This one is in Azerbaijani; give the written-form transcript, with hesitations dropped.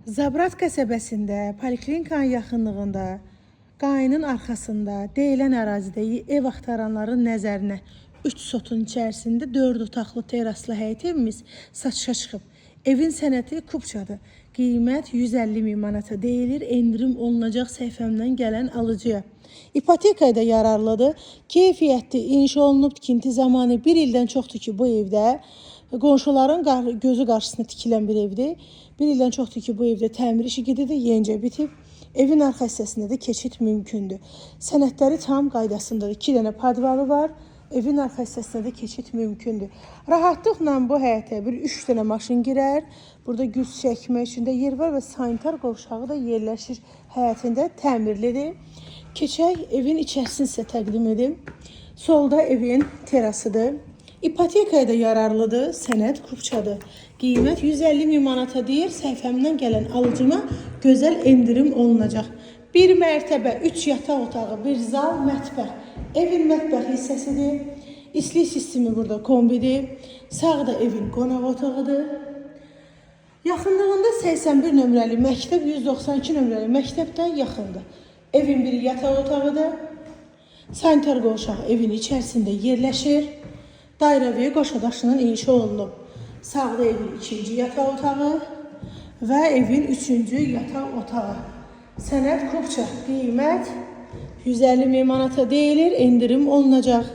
Zabrat qəsəbəsində, poliklinikanın yaxınlığında, qayının arxasında deyilən ərazidə ev axtaranların nəzərinə 3 sotun içərisində 4 otaqlı teraslı həyət evimiz satışa çıxıb. Evin sənəti Kupçadır. Qiymət 150 min manata deyilir, endirim olunacaq səhifəmdən gələn alıcıya. İpotekaya da yararlıdır. Keyfiyyətli, inşa olunub tikinti zamanı 1 ildən çoxdur ki bu evdə. Qonşuların gözü qarşısında tikilən bir evdir. 1 ildən çoxdur ki bu evdə təmir işi gedir, yenicə bitib. Evin arxa hissəsində də keçid mümkündür. Sənədləri tam qaydasındadır. 2 dənə podvalı var. Evin arxa hissəsində də keçid mümkündür. Rahatlıqla bu həyətə 3 dənə maşın girər. Burada güc çəkmək üçün də yer var və sanitar qovşağı da yerləşir. Həyətində təmirlidir. Keçək evin içərisini sizə təqdim edim. Solda evin terasıdır. İpotekaya da yararlıdır. Sənəd Kupçadır. Qiymət 150 min manata deyir. Səhifəmdən gələn alıcıma gözəl endirim olunacaq. 1 mərtəbə, 3 yataq otağı, 1 zal, mətbəx. Evin mətbəx hissəsidir. İstilik sistemi burada kombidir. Sağda evin qonaq otağıdır. Yaxınlığında 81 nömrəli məktəb, 192 nömrəli məktəbdən yaxındır. Evin bir yataq otağıdır. Sanitar qovşağı evin içərisində yerləşir. Dairəvi qoşadaşının inşa olunub. Sağda evin 2-ci yataq otağı və evin 3-cü yataq otağı. Sənəd Kupça, qiymət 150 min manata deyilir, endirim olunacaq.